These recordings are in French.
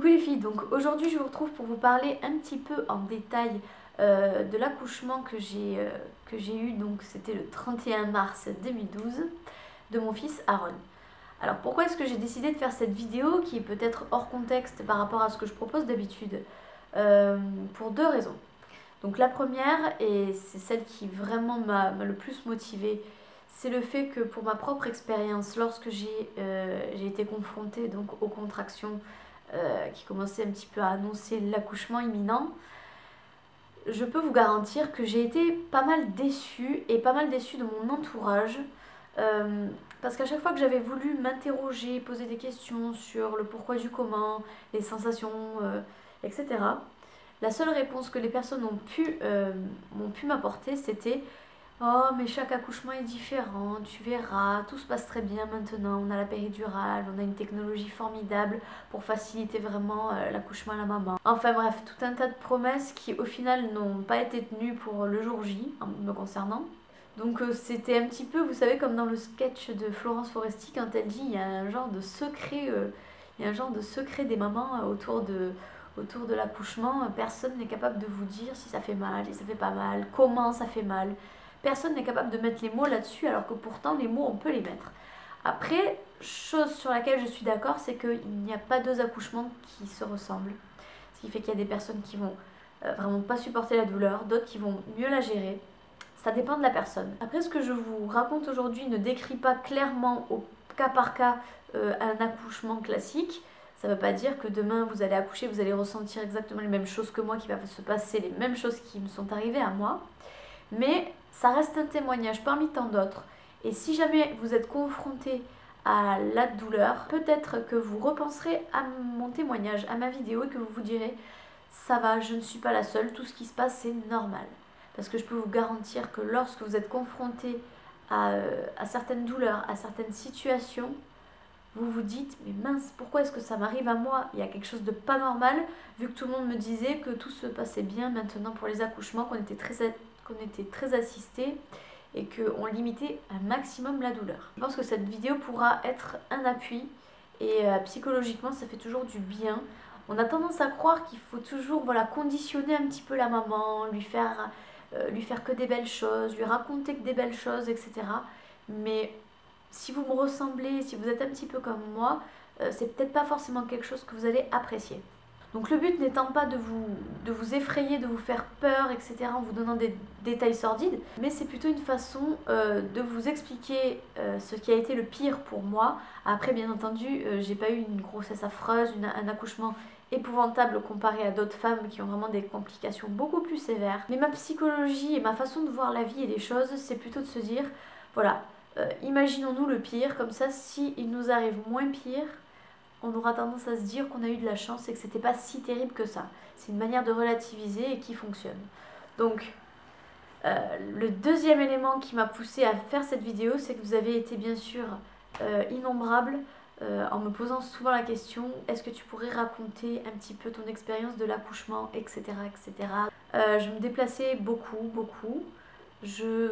Coucou les filles, donc aujourd'hui je vous retrouve pour vous parler un petit peu en détail de l'accouchement que j'ai eu, donc c'était le 31 mars 2012, de mon fils Aaron. Alors pourquoi est-ce que j'ai décidé de faire cette vidéo qui est peut-être hors contexte par rapport à ce que je propose d'habitude? Pour deux raisons. Donc la première, et c'est celle qui vraiment m'a le plus motivée, c'est le fait que pour ma propre expérience, lorsque j'ai été confrontée donc aux contractions qui commençaient un petit peu à annoncer l'accouchement imminent, je peux vous garantir que j'ai été pas mal déçue et pas mal déçue de mon entourage. Parce qu'à chaque fois que j'avais voulu m'interroger, poser des questions sur le pourquoi du comment, les sensations, etc., la seule réponse que les personnes m'ont pu m'apporter, c'était: oh, mais chaque accouchement est différent, tu verras, tout se passe très bien maintenant, on a la péridurale, on a une technologie formidable pour faciliter vraiment l'accouchement à la maman. Enfin bref, tout un tas de promesses qui au final n'ont pas été tenues pour le jour J, en me concernant. Donc c'était un petit peu, vous savez, comme dans le sketch de Florence Foresti, quand elle dit il y a un genre de secret, il y a un genre de secret des mamans autour de l'accouchement. Personne n'est capable de vous dire si ça fait mal, si ça fait pas mal, comment ça fait mal. Personne n'est capable de mettre les mots là-dessus, alors que pourtant les mots on peut les mettre. Après, chose sur laquelle je suis d'accord, c'est qu'il n'y a pas deux accouchements qui se ressemblent. Ce qui fait qu'il y a des personnes qui vont vraiment pas supporter la douleur, d'autres qui vont mieux la gérer. Ça dépend de la personne. Après, ce que je vous raconte aujourd'hui ne décrit pas clairement au cas par cas un accouchement classique. Ça ne veut pas dire que demain vous allez accoucher, vous allez ressentir exactement les mêmes choses que moi, qu'il va se passer les mêmes choses qui me sont arrivées à moi. Mais ça reste un témoignage parmi tant d'autres. Et si jamais vous êtes confronté à la douleur, peut-être que vous repenserez à mon témoignage, à ma vidéo, et que vous vous direz: ça va, je ne suis pas la seule, tout ce qui se passe c'est normal. Parce que je peux vous garantir que lorsque vous êtes confronté à certaines douleurs, à certaines situations, vous vous dites: mais mince, pourquoi est-ce que ça m'arrive à moi? Il y a quelque chose de pas normal, vu que tout le monde me disait que tout se passait bien maintenant pour les accouchements, qu'on était très assistés et qu'on limitait un maximum la douleur. Je pense que cette vidéo pourra être un appui et psychologiquement ça fait toujours du bien. On a tendance à croire qu'il faut toujours conditionner un petit peu la maman, lui faire que des belles choses, lui raconter que des belles choses, etc. Mais si vous me ressemblez, si vous êtes un petit peu comme moi, c'est peut-être pas forcément quelque chose que vous allez apprécier. Donc le but n'étant pas de vous effrayer, de vous faire peur, etc. en vous donnant des détails sordides, mais c'est plutôt une façon de vous expliquer ce qui a été le pire pour moi. Après, bien entendu, j'ai pas eu une grossesse affreuse, un accouchement épouvantable comparé à d'autres femmes qui ont vraiment des complications beaucoup plus sévères. Mais ma psychologie et ma façon de voir la vie et les choses, c'est plutôt de se dire, voilà, imaginons-nous le pire, comme ça, si il nous arrive moins pire, on aura tendance à se dire qu'on a eu de la chance et que c'était pas si terrible que ça. C'est une manière de relativiser et qui fonctionne. Donc, le deuxième élément qui m'a poussée à faire cette vidéo, c'est que vous avez été bien sûr innombrables en me posant souvent la question: est-ce que tu pourrais raconter un petit peu ton expérience de l'accouchement, etc. etc. Je me déplaçais beaucoup. Je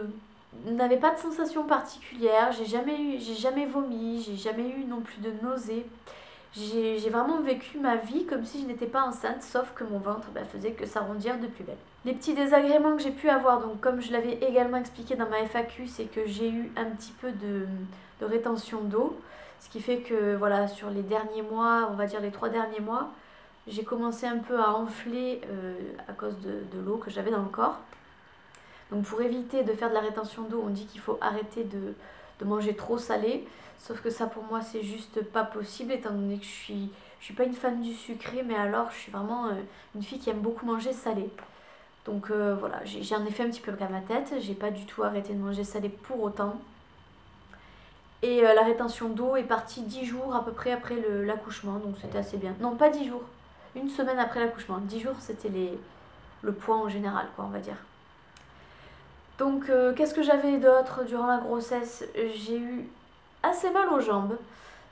n'avais pas de sensation particulière, j'ai jamais vomi, j'ai jamais eu non plus de nausées. J'ai vraiment vécu ma vie comme si je n'étais pas enceinte, sauf que mon ventre faisait que s'arrondir de plus belle. Les petits désagréments que j'ai pu avoir, donc comme je l'avais également expliqué dans ma FAQ, c'est que j'ai eu un petit peu de rétention d'eau. Ce qui fait que voilà, sur les derniers mois, on va dire les 3 derniers mois, j'ai commencé un peu à enfler à cause de l'eau que j'avais dans le corps. Donc pour éviter de faire de la rétention d'eau, on dit qu'il faut arrêter de manger trop salé. Sauf que ça pour moi c'est juste pas possible, étant donné que je suis pas une fan du sucré, mais alors je suis vraiment une fille qui aime beaucoup manger salé. Donc voilà, j'en ai fait un petit peu qu'à ma tête, j'ai pas du tout arrêté de manger salé pour autant. Et la rétention d'eau est partie 10 jours à peu près après l'accouchement, donc c'était assez bien. Non, pas 10 jours, une semaine après l'accouchement. 10 jours c'était le point en général, quoi, on va dire. Donc qu'est-ce que j'avais d'autre durant la grossesse? J'ai eu assez mal aux jambes,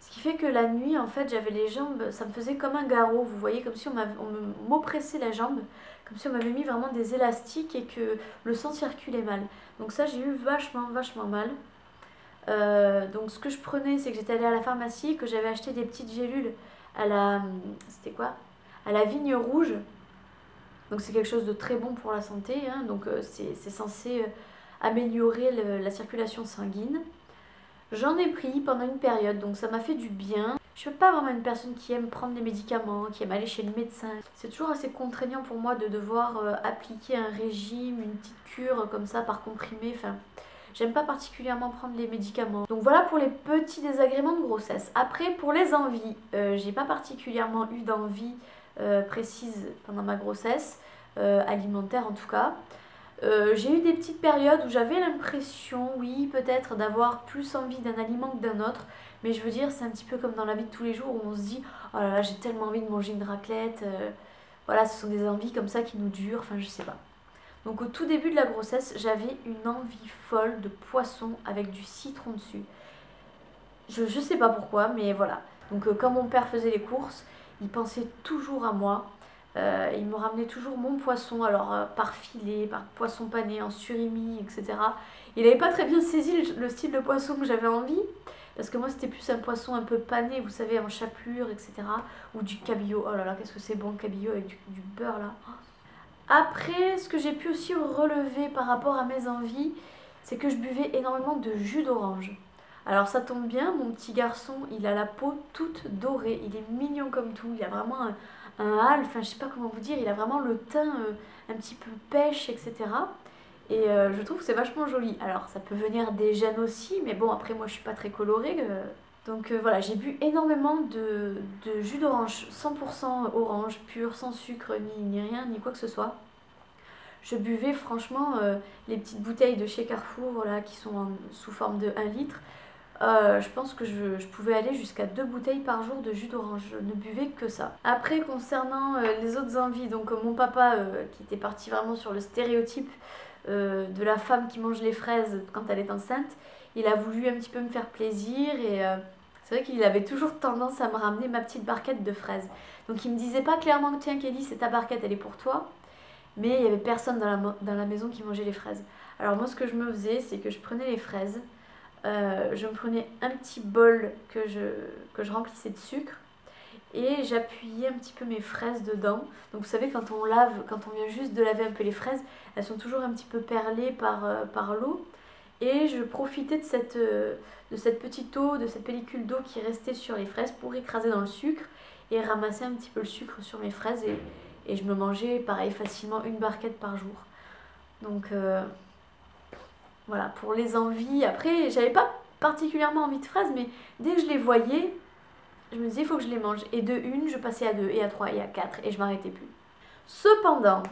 ce qui fait que la nuit en fait j'avais les jambes, ça me faisait comme un garrot, vous voyez, comme si on m'oppressait la jambe, comme si on m'avait mis vraiment des élastiques et que le sang circulait mal. Donc ça j'ai eu vachement mal. Donc ce que je prenais, c'est que j'étais allée à la pharmacie, que j'avais acheté des petites gélules à la... c'était quoi? à la vigne rouge. Donc c'est quelque chose de très bon pour la santé, hein. Donc c'est censé améliorer la circulation sanguine. J'en ai pris pendant une période, donc ça m'a fait du bien. Je ne suis pas vraiment une personne qui aime prendre des médicaments, qui aime aller chez le médecin. C'est toujours assez contraignant pour moi de devoir appliquer un régime, une petite cure comme ça par comprimé. Enfin, j'aime pas particulièrement prendre les médicaments. Donc voilà pour les petits désagréments de grossesse. Après, pour les envies, j'ai pas particulièrement eu d'envie précise pendant ma grossesse, alimentaire en tout cas. J'ai eu des petites périodes où j'avais l'impression, oui, peut-être d'avoir plus envie d'un aliment que d'un autre. Mais je veux dire, c'est un petit peu comme dans la vie de tous les jours où on se dit oh là là, j'ai tellement envie de manger une raclette. Voilà, ce sont des envies comme ça qui nous durent, enfin je sais pas. Donc au tout début de la grossesse, j'avais une envie folle de poisson avec du citron dessus. Je sais pas pourquoi, mais voilà. Donc quand mon père faisait les courses, il pensait toujours à moi. Il me ramenait toujours mon poisson, alors par filet, par poisson pané, en surimi, etc. Il n'avait pas très bien saisi le style de poisson que j'avais envie, parce que moi c'était plus un poisson un peu pané, vous savez, en chapelure, etc. Ou du cabillaud. Oh là là, qu'est-ce que c'est bon le cabillaud avec du beurre là. Après, ce que j'ai pu aussi relever par rapport à mes envies, c'est que je buvais énormément de jus d'orange. Alors ça tombe bien, mon petit garçon, il a la peau toute dorée, il est mignon comme tout, il a vraiment un hâle, enfin je sais pas comment vous dire, il a vraiment le teint un petit peu pêche, etc. Et je trouve que c'est vachement joli. Alors ça peut venir des gènes aussi, mais bon après moi je suis pas très colorée. Donc voilà, j'ai bu énormément de jus d'orange, 100% orange, pur, sans sucre, ni rien, ni quoi que ce soit. Je buvais franchement les petites bouteilles de chez Carrefour là, qui sont sous forme de 1 litre. Je pense que je pouvais aller jusqu'à 2 bouteilles par jour de jus d'orange. Je ne buvais que ça. Après, concernant les autres envies, donc mon papa qui était parti vraiment sur le stéréotype de la femme qui mange les fraises quand elle est enceinte, il a voulu un petit peu me faire plaisir et c'est vrai qu'il avait toujours tendance à me ramener ma petite barquette de fraises. Donc il me disait pas clairement tiens Kelly, c'est ta barquette, elle est pour toi. Mais il n'y avait personne dans la maison qui mangeait les fraises. Alors moi ce que je me faisais, c'est que je prenais les fraises. Je me prenais un petit bol que je remplissais de sucre et j'appuyais un petit peu mes fraises dedans. Donc vous savez quand on lave, quand on vient juste de laver un peu les fraises, elles sont toujours un petit peu perlées par l'eau. Et je profitais de cette petite eau, de cette pellicule d'eau qui restait sur les fraises pour écraser dans le sucre et ramasser un petit peu le sucre sur mes fraises et je me mangeais pareil facilement une barquette par jour. Donc voilà, pour les envies. Après, j'avais pas particulièrement envie de fraises, mais dès que je les voyais, je me disais, il faut que je les mange. Et de une, je passais à 2, et à 3, et à 4, et je m'arrêtais plus. Cependant,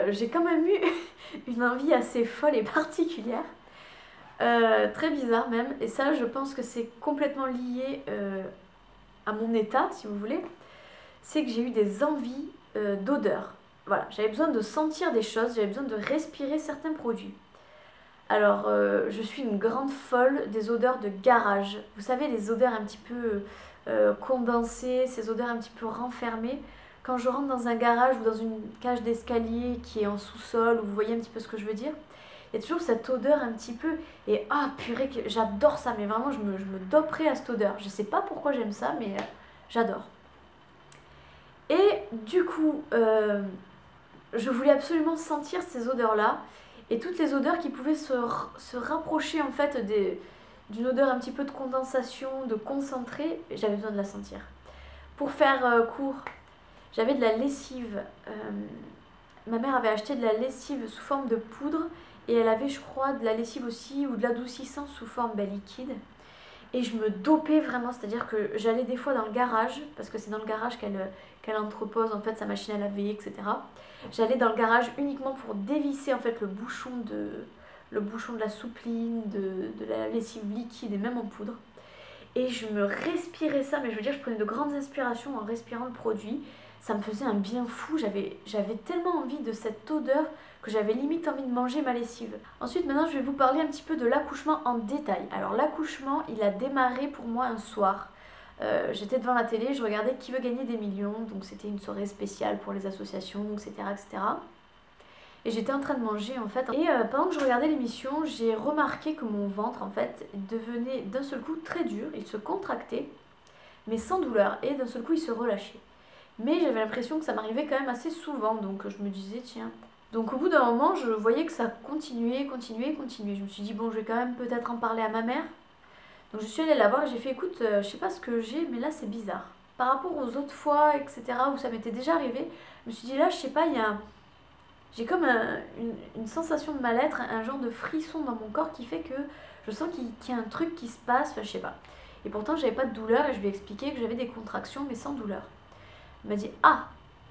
j'ai quand même eu une envie assez folle et particulière. Très bizarre même. Et ça, je pense que c'est complètement lié à mon état, si vous voulez. C'est que j'ai eu des envies d'odeur. Voilà, j'avais besoin de sentir des choses, j'avais besoin de respirer certains produits. Alors, je suis une grande folle des odeurs de garage. Vous savez, les odeurs un petit peu condensées, ces odeurs un petit peu renfermées. Quand je rentre dans un garage ou dans une cage d'escalier qui est en sous-sol, vous voyez un petit peu ce que je veux dire, il y a toujours cette odeur un petit peu, et ah purée, j'adore ça, mais vraiment je me doperai à cette odeur. Je sais pas pourquoi j'aime ça, mais j'adore. Et du coup, je voulais absolument sentir ces odeurs-là, et toutes les odeurs qui pouvaient se rapprocher en fait d'une odeur un petit peu de condensation, de concentré, j'avais besoin de la sentir. Pour faire court, j'avais de la lessive. Ma mère avait acheté de la lessive sous forme de poudre et elle avait, je crois, de la lessive aussi ou de l'adoucissant sous forme liquide. Et je me dopais vraiment, c'est-à-dire que j'allais des fois dans le garage, parce que c'est dans le garage qu'elle entrepose en fait sa machine à laver, etc. J'allais dans le garage uniquement pour dévisser en fait le bouchon de la soupline, de la lessive liquide et même en poudre. Et je me respirais ça, mais je veux dire, je prenais de grandes inspirations en respirant le produit. Ça me faisait un bien fou, j'avais tellement envie de cette odeur que j'avais limite envie de manger ma lessive. Ensuite, maintenant, je vais vous parler un petit peu de l'accouchement en détail. Alors, l'accouchement, il a démarré pour moi un soir. J'étais devant la télé, je regardais Qui veut gagner des millions, donc c'était une soirée spéciale pour les associations, etc. etc. Et j'étais en train de manger en fait. Et pendant que je regardais l'émission, j'ai remarqué que mon ventre en fait devenait d'un seul coup très dur, il se contractait, mais sans douleur, et d'un seul coup il se relâchait. Mais j'avais l'impression que ça m'arrivait quand même assez souvent, donc je me disais tiens. Donc au bout d'un moment, je voyais que ça continuait. Je me suis dit bon, je vais quand même peut-être en parler à ma mère. Donc je suis allée la voir et j'ai fait écoute, je sais pas ce que j'ai, mais là c'est bizarre. Par rapport aux autres fois, etc., où ça m'était déjà arrivé, je me suis dit là, je sais pas, j'ai comme une sensation de mal-être, un genre de frisson dans mon corps qui fait que je sens qu'il y a un truc qui se passe, enfin je sais pas. Et pourtant j'avais pas de douleur et je lui ai expliqué que j'avais des contractions mais sans douleur. Elle m'a dit ah,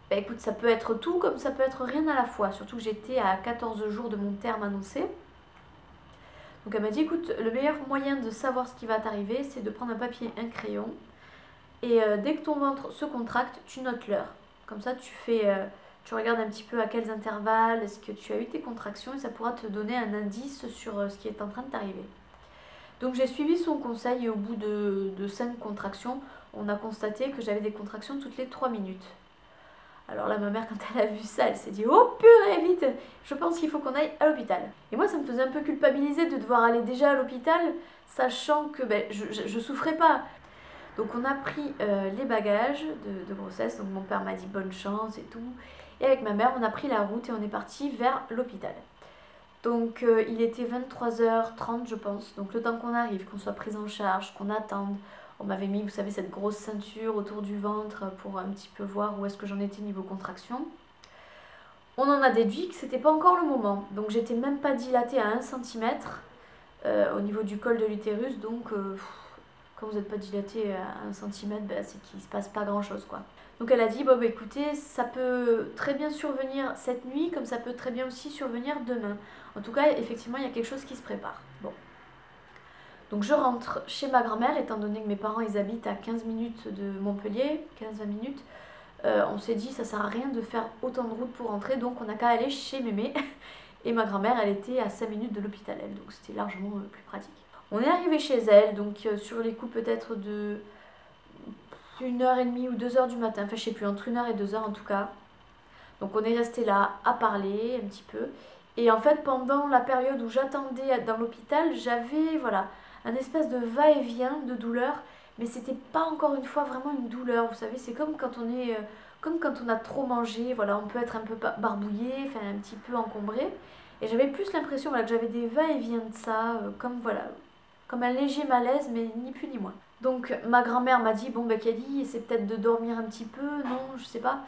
bah écoute, ça peut être tout comme ça peut être rien à la fois, surtout que j'étais à 14 jours de mon terme annoncé. Donc elle m'a dit écoute, le meilleur moyen de savoir ce qui va t'arriver, c'est de prendre un papier et un crayon. Et dès que ton ventre se contracte, tu notes l'heure. Comme ça, tu regardes un petit peu à quels intervalles est-ce que tu as eu tes contractions et ça pourra te donner un indice sur ce qui est en train de t'arriver. Donc j'ai suivi son conseil et au bout de 5 contractions, on a constaté que j'avais des contractions toutes les 3 minutes. Alors là, ma mère, quand elle a vu ça, elle s'est dit « Oh purée, vite, je pense qu'il faut qu'on aille à l'hôpital ». Et moi, ça me faisait un peu culpabiliser de devoir aller déjà à l'hôpital, sachant que je souffrais pas. Donc on a pris les bagages de grossesse, donc mon père m'a dit bonne chance et tout. Et avec ma mère, on a pris la route et on est parti vers l'hôpital. Donc il était 23h30 je pense, donc le temps qu'on arrive, qu'on soit pris en charge, qu'on attende. On m'avait mis, vous savez, cette grosse ceinture autour du ventre pour un petit peu voir où est-ce que j'en étais niveau contraction. On en a déduit que c'était pas encore le moment, donc j'étais même pas dilatée à 1 cm au niveau du col de l'utérus, donc quand vous n'êtes pas dilaté à 1 cm, c'est qu'il se passe pas grand chose quoi. Donc elle a dit, bon écoutez, ça peut très bien survenir cette nuit, comme ça peut très bien aussi survenir demain. En tout cas, effectivement, il y a quelque chose qui se prépare. Bon. Donc je rentre chez ma grand-mère, étant donné que mes parents ils habitent à 15 minutes de Montpellier, 15-20 minutes. On s'est dit ça sert à rien de faire autant de route pour rentrer, donc on n'a qu'à aller chez mémé. Et ma grand-mère elle était à 5 minutes de l'hôpital, elle, donc c'était largement plus pratique. On est arrivé chez elle, donc sur les coups peut-être de 1h30 ou 2h du matin, enfin je sais plus, entre 1h et 2h en tout cas. Donc on est resté là à parler un petit peu. Et en fait pendant la période où j'attendais dans l'hôpital, j'avais voilà un espèce de va-et-vient de douleur, mais c'était pas encore une fois vraiment une douleur. Vous savez, c'est comme quand on est, comme quand on a trop mangé. Voilà, on peut être un peu barbouillé, enfin un petit peu encombré. Et j'avais plus l'impression voilà, que j'avais des va-et-vient de ça, comme voilà, comme un léger malaise, mais ni plus ni moins. Donc ma grand-mère m'a dit bon ben Kelly, essaie peut-être de dormir un petit peu, non, je sais pas.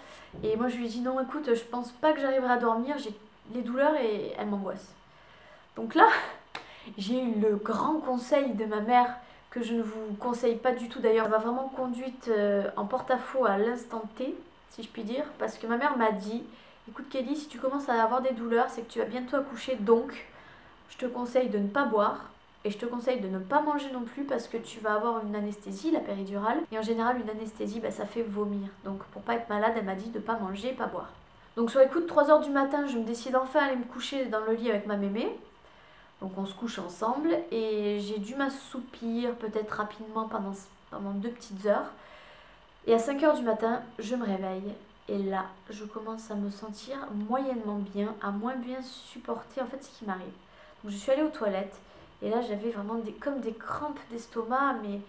Et moi je lui ai dit non, écoute, je pense pas que j'arriverai à dormir, j'ai les douleurs et elles m'angoissent. Donc là, j'ai eu le grand conseil de ma mère que je ne vous conseille pas du tout d'ailleurs. Elle m'a vraiment conduite en porte-à-faux à l'instant T, si je puis dire, parce que ma mère m'a dit écoute Kelly, si tu commences à avoir des douleurs, c'est que tu vas bientôt accoucher, donc je te conseille de ne pas boire. Et je te conseille de ne pas manger non plus parce que tu vas avoir une anesthésie, la péridurale. Et en général, une anesthésie, ça fait vomir. Donc pour pas être malade, elle m'a dit de ne pas manger, pas boire. Donc sur les coups de 3h du matin, je me décide enfin à aller me coucher dans le lit avec ma mémé. Donc on se couche ensemble et j'ai dû m'assoupir peut-être rapidement pendant 2 petites heures. Et à 5h du matin, je me réveille. Et là, je commence à me sentir moyennement bien, à moins bien supporter en fait ce qui m'arrive. Donc je suis allée aux toilettes. Et là, j'avais vraiment comme des crampes d'estomac, mais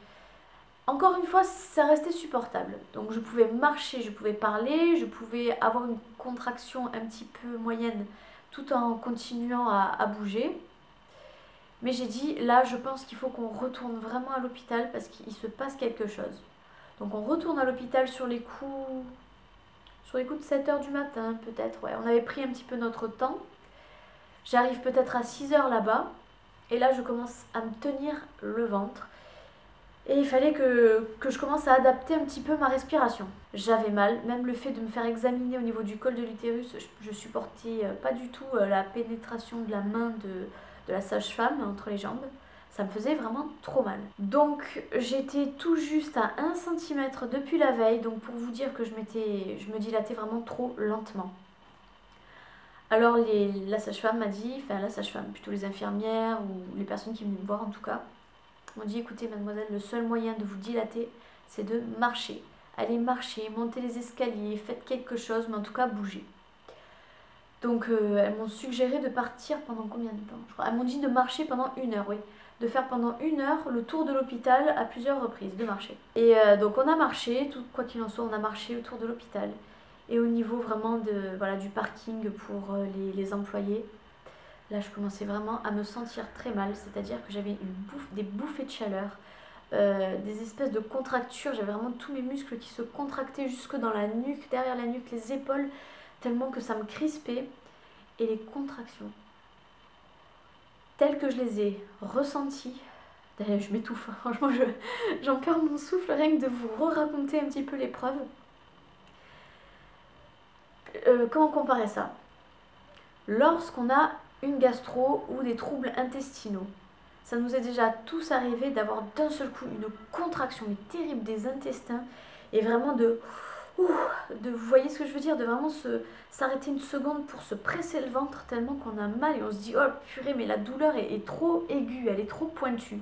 encore une fois, ça restait supportable. Donc je pouvais marcher, je pouvais parler, je pouvais avoir une contraction un petit peu moyenne tout en continuant à bouger. Mais j'ai dit, là, je pense qu'il faut qu'on retourne vraiment à l'hôpital parce qu'il se passe quelque chose. Donc on retourne à l'hôpital sur les coups de 7h du matin, peut-être. Ouais, on avait pris un petit peu notre temps. J'arrive peut-être à 6h là-bas. Et là, je commence à me tenir le ventre. Et il fallait que je commence à adapter un petit peu ma respiration. J'avais mal, même le fait de me faire examiner au niveau du col de l'utérus, je supportais pas du tout la pénétration de la main de la sage-femme entre les jambes. Ça me faisait vraiment trop mal. Donc j'étais tout juste à 1 cm depuis la veille, donc pour vous dire que je me dilatais vraiment trop lentement. Alors la sage-femme m'a dit, enfin la sage-femme, plutôt les infirmières ou les personnes qui venaient me voir en tout cas, m'ont dit écoutez mademoiselle, le seul moyen de vous dilater, c'est de marcher. Allez marcher, montez les escaliers, faites quelque chose, mais en tout cas bougez. Donc elles m'ont suggéré de partir pendant combien de temps? Elles m'ont dit de marcher pendant 1 heure, oui. de faire pendant 1 heure le tour de l'hôpital à plusieurs reprises, de marcher. Et donc on a marché, quoi qu'il en soit, on a marché autour de l'hôpital. Et au niveau vraiment du parking pour les employés, là je commençais vraiment à me sentir très mal, c'est-à-dire que j'avais des bouffées de chaleur, des espèces de contractures, j'avais vraiment tous mes muscles qui se contractaient jusque dans la nuque, derrière la nuque, les épaules, tellement que ça me crispait. Et les contractions, telles que je les ai ressenties, d'ailleurs je m'étouffe, franchement j'en perds mon souffle rien que de vous raconter un petit peu l'épreuve. Comment comparer ça? Lorsqu'on a une gastro ou des troubles intestinaux, ça nous est déjà tous arrivé d'avoir d'un seul coup une contraction mais terrible des intestins et vraiment vous voyez ce que je veux dire, de vraiment s'arrêter une seconde pour se presser le ventre tellement qu'on a mal et on se dit oh purée mais la douleur est trop aiguë, elle est trop pointue.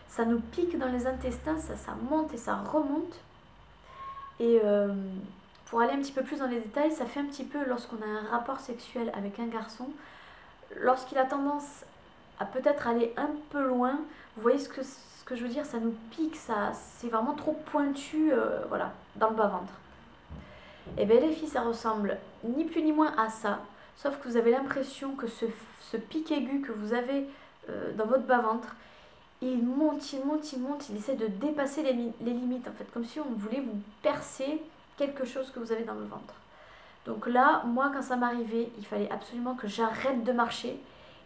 Ça nous pique dans les intestins, ça monte et ça remonte. Et pour aller un petit peu plus dans les détails, ça fait un petit peu lorsqu'on a un rapport sexuel avec un garçon, lorsqu'il a tendance à peut-être aller un peu loin, vous voyez ce que je veux dire, ça nous pique, c'est vraiment trop pointu, voilà, dans le bas-ventre. Et bien les filles, ça ressemble ni plus ni moins à ça, sauf que vous avez l'impression que ce pic aigu que vous avez dans votre bas-ventre, il monte, il essaie de dépasser les limites en fait, comme si on voulait vous percer quelque chose que vous avez dans le ventre. Donc là, moi quand ça m'arrivait, il fallait absolument que j'arrête de marcher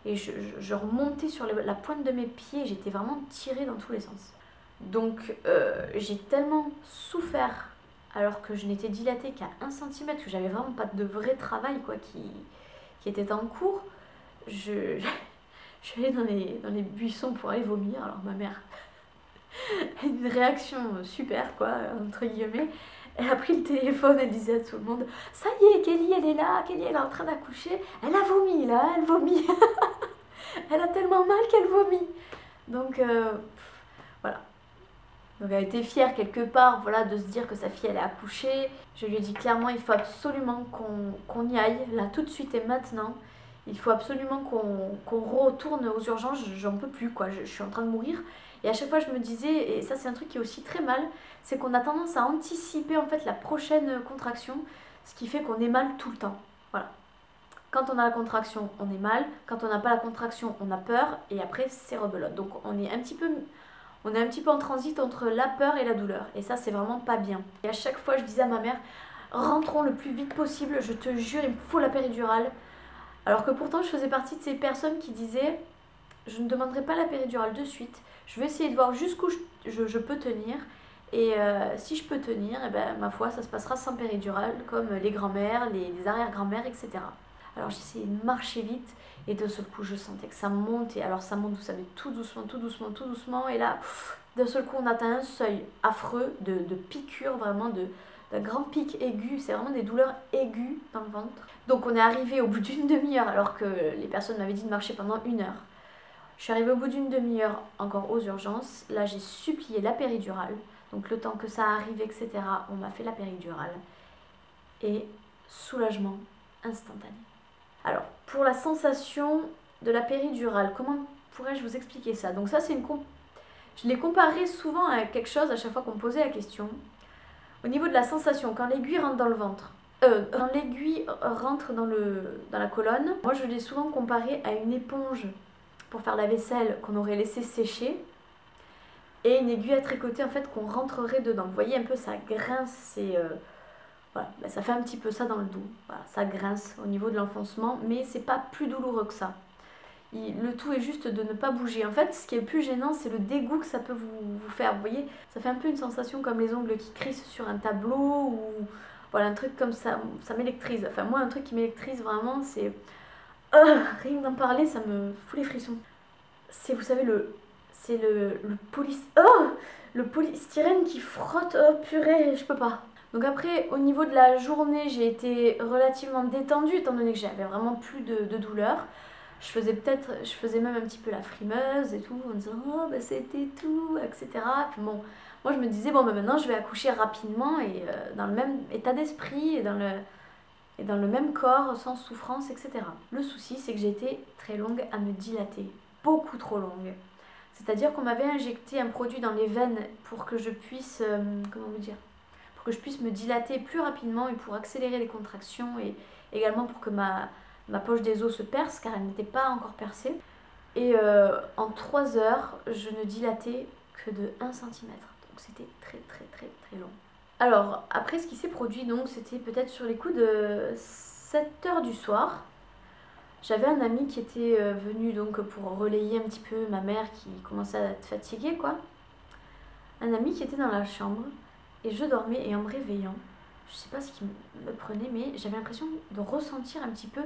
et je remontais sur la pointe de mes pieds, j'étais vraiment tirée dans tous les sens. Donc j'ai tellement souffert alors que je n'étais dilatée qu'à 1 cm, que j'avais vraiment pas de vrai travail quoi, qui était en cours. Je suis allée dans les buissons pour aller vomir. Alors ma mère a une réaction super quoi, entre guillemets. Elle a pris le téléphone, elle disait à tout le monde « Ça y est, Kelly elle est là, Kelly elle est en train d'accoucher, elle a vomi là, elle vomit. Elle a tellement mal qu'elle vomit. » Donc voilà. Donc elle était fière quelque part, voilà, de se dire que sa fille allait accoucher. Je lui ai dit clairement, il faut absolument qu'on y aille, là tout de suite et maintenant. Il faut absolument qu'on retourne aux urgences, j'en peux plus quoi, je suis en train de mourir. Et à chaque fois je me disais, et ça c'est un truc qui est aussi très mal, c'est qu'on a tendance à anticiper en fait la prochaine contraction, ce qui fait qu'on est mal tout le temps. Voilà. Quand on a la contraction, on est mal, quand on n'a pas la contraction, on a peur, et après c'est rebelote. Donc on est un petit peu en transit entre la peur et la douleur. Et ça, c'est vraiment pas bien. Et à chaque fois, je disais à ma mère, rentrons le plus vite possible, je te jure, il me faut la péridurale. Alors que pourtant, je faisais partie de ces personnes qui disaient, je ne demanderai pas la péridurale de suite. Je vais essayer de voir jusqu'où je peux tenir. Et si je peux tenir, eh ben, ma foi, ça se passera sans péridurale, comme les grands-mères, les arrière-grands-mères, etc. Alors j'essayais de marcher vite. Et d'un seul coup, je sentais que ça monte. Et alors ça monte, vous savez, tout doucement. Et là, d'un seul coup, on atteint un seuil affreux de piqûre, vraiment d'un grand pic aigu. C'est vraiment des douleurs aiguës dans le ventre. Donc on est arrivé au bout d'une demi-heure, alors que les personnes m'avaient dit de marcher pendant 1 heure. Je suis arrivée au bout d'une demi-heure encore aux urgences. Là, j'ai supplié la péridurale. Donc le temps que ça arrive, etc., on m'a fait la péridurale. Et soulagement instantané. Alors, pour la sensation de la péridurale, comment pourrais-je vous expliquer ça? Donc ça, je l'ai comparé souvent à quelque chose à chaque fois qu'on me posait la question. Au niveau de la sensation, quand l'aiguille rentre dans le ventre, quand l'aiguille rentre dans la colonne, moi je l'ai souvent comparé à une éponge pour faire la vaisselle qu'on aurait laissé sécher et une aiguille à tricoter en fait qu'on rentrerait dedans. Vous voyez un peu, ça grince, voilà, ben ça fait un petit peu ça dans le dos, voilà, ça grince au niveau de l'enfoncement, mais c'est pas plus douloureux que ça. Le tout est juste de ne pas bouger. En fait, ce qui est le plus gênant, c'est le dégoût que ça peut vous faire. Vous voyez, ça fait un peu une sensation comme les ongles qui crissent sur un tableau ou voilà, un truc comme ça m'électrise. Enfin, moi, un truc qui m'électrise vraiment, c'est rien d'en parler, ça me fout les frissons. C'est, vous savez, le polystyrène qui frotte. Oh purée, je peux pas. Donc après, au niveau de la journée, j'ai été relativement détendue, étant donné que j'avais vraiment plus de douleur. Je faisais même un petit peu la frimeuse et tout, en disant « Oh, bah c'était tout, etc. » Puis bon, moi je me disais « Bon, bah maintenant je vais accoucher rapidement et dans le même état d'esprit et dans le même corps, sans souffrance, etc. » Le souci, c'est que j'ai été très longue à me dilater, beaucoup trop longue. C'est-à-dire qu'on m'avait injecté un produit dans les veines pour que je puisse, comment vous dire, pour que je puisse me dilater plus rapidement et pour accélérer les contractions et également pour que ma poche des os se perce car elle n'était pas encore percée. Et en 3 heures, je ne dilatais que de 1 cm. Donc c'était très très très très long. Alors après ce qui s'est produit, donc c'était peut-être sur les coups de 7 heures du soir. J'avais un ami qui était venu donc pour relayer un petit peu ma mère qui commençait à être fatiguée quoi. Un ami qui était dans la chambre et je dormais et en me réveillant, je sais pas ce qui me prenait mais j'avais l'impression de ressentir un petit peu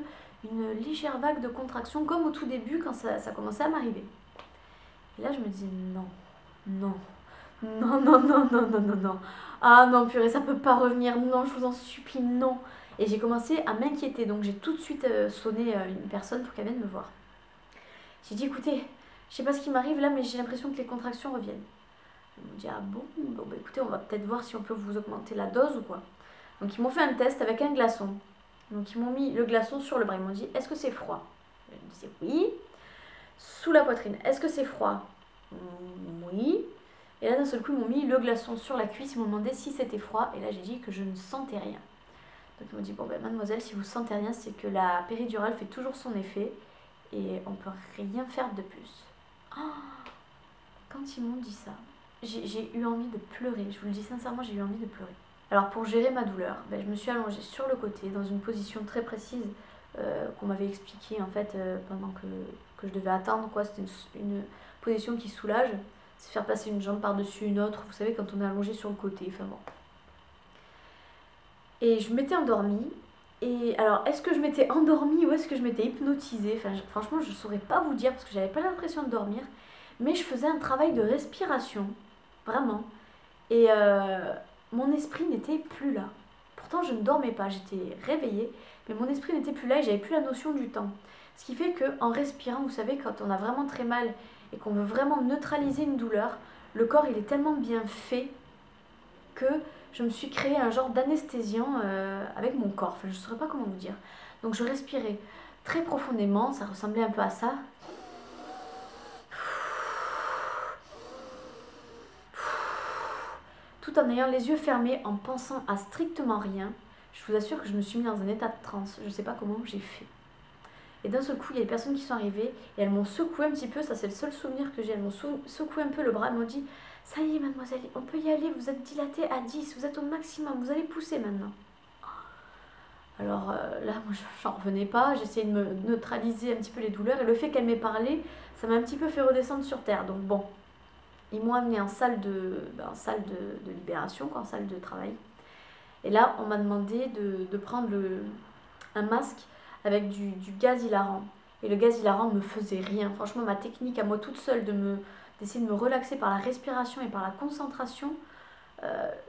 une légère vague de contraction comme au tout début quand ça commençait à m'arriver. Et là je me disais non, non, non, non, non, non, non, non, non. Ah non purée ça peut pas revenir, non je vous en supplie, non. Et j'ai commencé à m'inquiéter, donc j'ai tout de suite sonné une personne pour qu'elle vienne me voir. J'ai dit écoutez, je sais pas ce qui m'arrive là mais j'ai l'impression que les contractions reviennent. Ils m'ont dit ah bon, bon bah écoutez on va peut-être voir si on peut vous augmenter la dose ou quoi. Donc ils m'ont fait un test avec un glaçon. Donc ils m'ont mis le glaçon sur le bras, ils m'ont dit est-ce que c'est froid? Je me disais oui. Sous la poitrine, est-ce que c'est froid? Oui. Et là d'un seul coup ils m'ont mis le glaçon sur la cuisse, ils m'ont demandé si c'était froid et là j'ai dit que je ne sentais rien. Donc ils m'ont dit bon ben mademoiselle si vous sentez rien c'est que la péridurale fait toujours son effet et on peut rien faire de plus. Oh, quand ils m'ont dit ça, j'ai eu envie de pleurer, je vous le dis sincèrement j'ai eu envie de pleurer. Alors pour gérer ma douleur, ben, je me suis allongée sur le côté dans une position très précise qu'on m'avait expliqué en fait pendant que je devais attendre quoi. C'était une position qui soulage, c'est faire passer une jambe par-dessus une autre, vous savez quand on est allongé sur le côté, enfin bon. Et je m'étais endormie. Et alors, est-ce que je m'étais endormie ou est-ce que je m'étais hypnotisée? Enfin, franchement, je ne saurais pas vous dire parce que j'avais pas l'impression de dormir. Mais je faisais un travail de respiration, vraiment. Et mon esprit n'était plus là. Pourtant, je ne dormais pas, j'étais réveillée, mais mon esprit n'était plus là et j'avais plus la notion du temps. Ce qui fait qu'en respirant, vous savez, quand on a vraiment très mal et qu'on veut vraiment neutraliser une douleur, le corps, il est tellement bien fait que je me suis créé un genre d'anesthésiant avec mon corps. Enfin, je ne saurais pas comment vous dire. Donc je respirais très profondément, ça ressemblait un peu à ça. Tout en ayant les yeux fermés, en pensant à strictement rien. Je vous assure que je me suis mis dans un état de transe. Je ne sais pas comment j'ai fait. Et d'un seul coup, il y a des personnes qui sont arrivées et elles m'ont secoué un petit peu, ça c'est le seul souvenir que j'ai. Elles m'ont secoué un peu le bras, elles m'ont dit « Ça y est mademoiselle, on peut y aller, vous êtes dilatée à 10, vous êtes au maximum, vous allez pousser maintenant. » Alors là, moi j'en revenais pas, j'essayais de me neutraliser un petit peu les douleurs et le fait qu'elle m'ait parlé, ça m'a un petit peu fait redescendre sur terre. Donc bon, ils m'ont amené en salle de libération, quoi, en salle de travail. Et là, on m'a demandé de prendre un masque avec du gaz hilarant. Et le gaz hilarant me faisait rien. Franchement, ma technique à moi toute seule d'essayer de me relaxer par la respiration et par la concentration,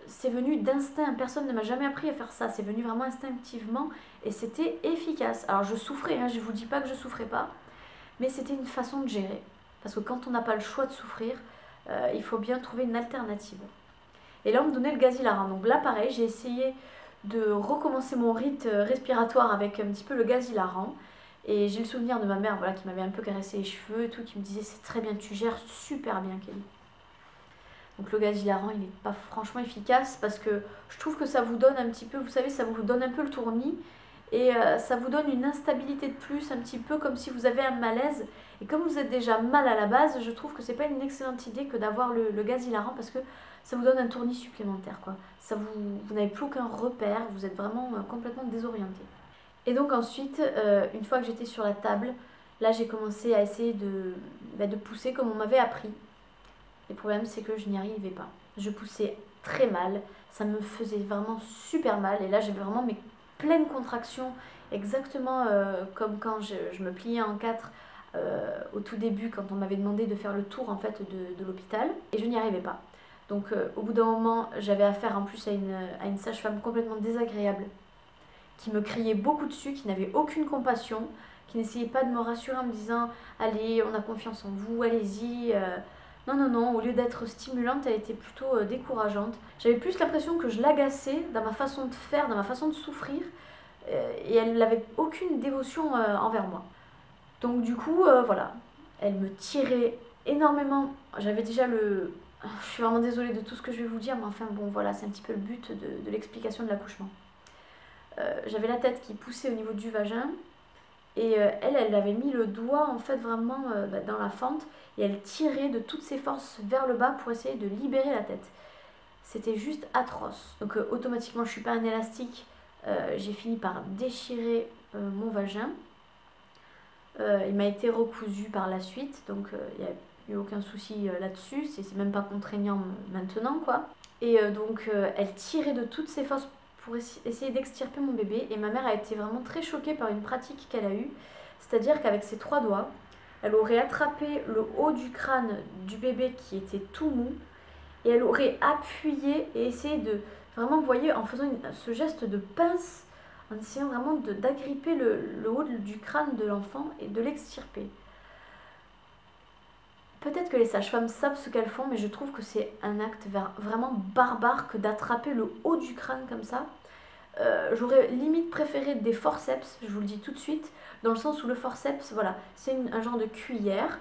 c'est venu d'instinct. Personne ne m'a jamais appris à faire ça. C'est venu vraiment instinctivement et c'était efficace. Alors je souffrais, hein, je ne vous dis pas que je souffrais pas, mais c'était une façon de gérer. Parce que quand on n'a pas le choix de souffrir, il faut bien trouver une alternative. Et là, on me donnait le gaz hilarant. Donc là, pareil, j'ai essayé de recommencer mon rite respiratoire avec un petit peu le gaz hilarant. Et j'ai le souvenir de ma mère voilà, qui m'avait un peu caressé les cheveux et tout, qui me disait c'est très bien, tu gères super bien Kelly. Donc le gaz hilarant il n'est pas franchement efficace parce que je trouve que ça vous donne un petit peu, vous savez, ça vous donne un peu le tournis et ça vous donne une instabilité de plus, un petit peu comme si vous avez un malaise. Et comme vous êtes déjà mal à la base, je trouve que c'est pas une excellente idée que d'avoir le gaz hilarant parce que ça vous donne un tournis supplémentaire, quoi. Ça vous n'avez plus aucun repère, vous êtes vraiment complètement désorienté. Et donc ensuite, une fois que j'étais sur la table, là j'ai commencé à essayer de pousser comme on m'avait appris. Le problème c'est que je n'y arrivais pas. Je poussais très mal, ça me faisait vraiment super mal. Et là j'avais vraiment mes pleines contractions, exactement comme quand je me pliais en quatre au tout début, quand on m'avait demandé de faire le tour en fait de l'hôpital. Et je n'y arrivais pas. Donc au bout d'un moment, j'avais affaire en plus à une sage-femme complètement désagréable, qui me criait beaucoup dessus, qui n'avait aucune compassion, qui n'essayait pas de me rassurer en me disant « Allez, on a confiance en vous, allez-y ». Non, non, non, au lieu d'être stimulante, elle était plutôt décourageante. J'avais plus l'impression que je l'agaçais dans ma façon de faire, dans ma façon de souffrir, et elle n'avait aucune dévotion envers moi. Donc du coup, voilà, elle me tirait énormément, j'avais déjà le... Je suis vraiment désolée de tout ce que je vais vous dire, mais enfin bon voilà, c'est un petit peu le but de l'explication de l'accouchement. J'avais la tête qui poussait au niveau du vagin, et elle avait mis le doigt en fait vraiment dans la fente, et elle tirait de toutes ses forces vers le bas pour essayer de libérer la tête. C'était juste atroce. Donc automatiquement, je ne suis pas un élastique, j'ai fini par déchirer mon vagin. Il m'a été recousu par la suite, donc il n'y a eu aucun souci là-dessus, c'est même pas contraignant maintenant quoi. Et donc elle tirait de toutes ses forces pour essayer d'extirper mon bébé, et ma mère a été vraiment très choquée par une pratique qu'elle a eue, c'est-à-dire qu'avec ses 3 doigts, elle aurait attrapé le haut du crâne du bébé qui était tout mou, et elle aurait appuyé et essayé de, vraiment vous voyez, en faisant ce geste de pince, en essayant vraiment d'agripper le haut du crâne de l'enfant et de l'extirper. Peut-être que les sages-femmes savent ce qu'elles font, mais je trouve que c'est un acte vraiment barbare que d'attraper le haut du crâne comme ça. J'aurais limite préféré des forceps, je vous le dis tout de suite, dans le sens où le forceps, voilà, c'est un genre de cuillère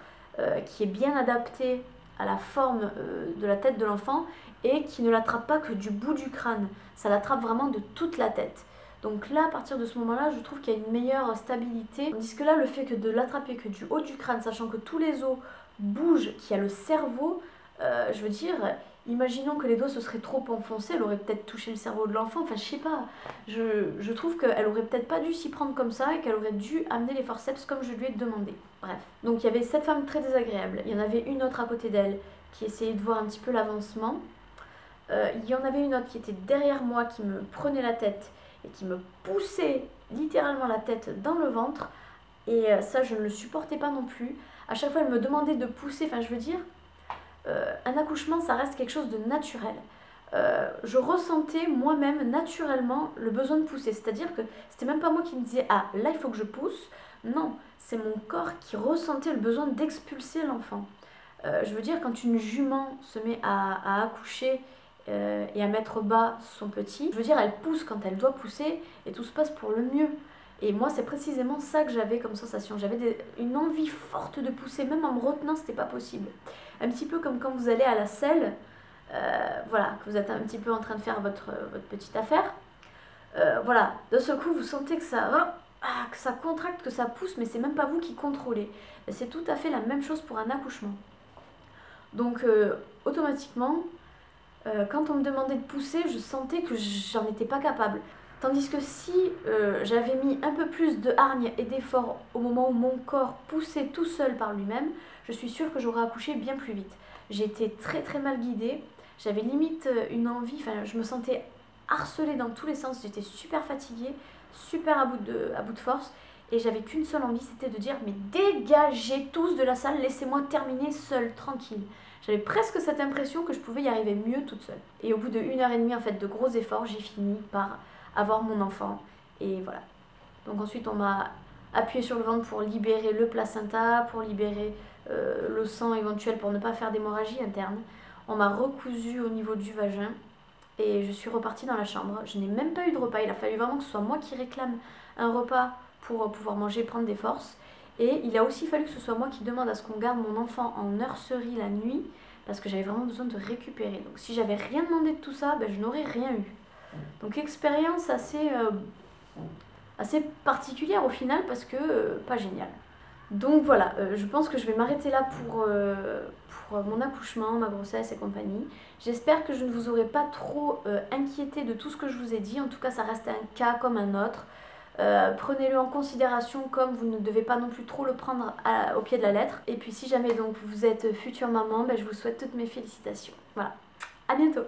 qui est bien adaptée à la forme de la tête de l'enfant et qui ne l'attrape pas que du bout du crâne, ça l'attrape vraiment de toute la tête. Donc là, à partir de ce moment-là, je trouve qu'il y a une meilleure stabilité. Tandis que là, le fait que de l'attraper que du haut du crâne, sachant que tous les os bougent, qu'il y a le cerveau, je veux dire, imaginons que les doigts se seraient trop enfoncés, elle aurait peut-être touché le cerveau de l'enfant, enfin je sais pas. Je trouve qu'elle aurait peut-être pas dû s'y prendre comme ça et qu'elle aurait dû amener les forceps comme je lui ai demandé. Bref. Donc il y avait cette femme très désagréable, il y en avait une autre à côté d'elle qui essayait de voir un petit peu l'avancement. Il y en avait une autre qui était derrière moi, qui me prenait la tête et qui me poussait littéralement la tête dans le ventre, et ça je ne le supportais pas non plus. À chaque fois elle me demandait de pousser, enfin je veux dire, un accouchement ça reste quelque chose de naturel. Je ressentais moi-même naturellement le besoin de pousser, c'est-à-dire que c'était même pas moi qui me disais ah là il faut que je pousse, non, c'est mon corps qui ressentait le besoin d'expulser l'enfant. Je veux dire, quand une jument se met à accoucher et à mettre bas son petit, je veux dire, elle pousse quand elle doit pousser et tout se passe pour le mieux. Et moi, c'est précisément ça que j'avais comme sensation. J'avais une envie forte de pousser, même en me retenant, c'était pas possible. Un petit peu comme quand vous allez à la selle, voilà, que vous êtes un petit peu en train de faire votre petite affaire. Voilà, d'un seul coup, vous sentez que ça contracte, que ça pousse, mais c'est même pas vous qui contrôlez. C'est tout à fait la même chose pour un accouchement. Donc, automatiquement, quand on me demandait de pousser, je sentais que j'en étais pas capable. Tandis que si j'avais mis un peu plus de hargne et d'effort au moment où mon corps poussait tout seul par lui-même, je suis sûre que j'aurais accouché bien plus vite. J'ai été très très mal guidée, j'avais limite une envie, enfin je me sentais harcelée dans tous les sens, j'étais super fatiguée, super à bout de force, et j'avais qu'une seule envie, c'était de dire mais dégagez tous de la salle, laissez-moi terminer seule, tranquille. J'avais presque cette impression que je pouvais y arriver mieux toute seule. Et au bout de 1h30 en fait de gros efforts, j'ai fini par avoir mon enfant, et voilà. Donc ensuite on m'a appuyé sur le ventre pour libérer le placenta, pour libérer le sang éventuel, pour ne pas faire d'hémorragie interne. On m'a recousu au niveau du vagin et je suis repartie dans la chambre. Je n'ai même pas eu de repas, il a fallu vraiment que ce soit moi qui réclame un repas pour pouvoir manger, prendre des forces. Et il a aussi fallu que ce soit moi qui demande à ce qu'on garde mon enfant en nurserie la nuit, parce que j'avais vraiment besoin de récupérer. Donc si j'avais rien demandé de tout ça, ben, je n'aurais rien eu. Donc expérience assez particulière au final, parce que pas géniale. Donc voilà, je pense que je vais m'arrêter là pour mon accouchement, ma grossesse et compagnie. J'espère que je ne vous aurai pas trop inquiété de tout ce que je vous ai dit. En tout cas, ça reste un cas comme un autre. Prenez-le en considération, comme vous ne devez pas non plus trop le prendre au pied de la lettre. Et puis si jamais donc vous êtes future maman, ben, je vous souhaite toutes mes félicitations. Voilà, à bientôt.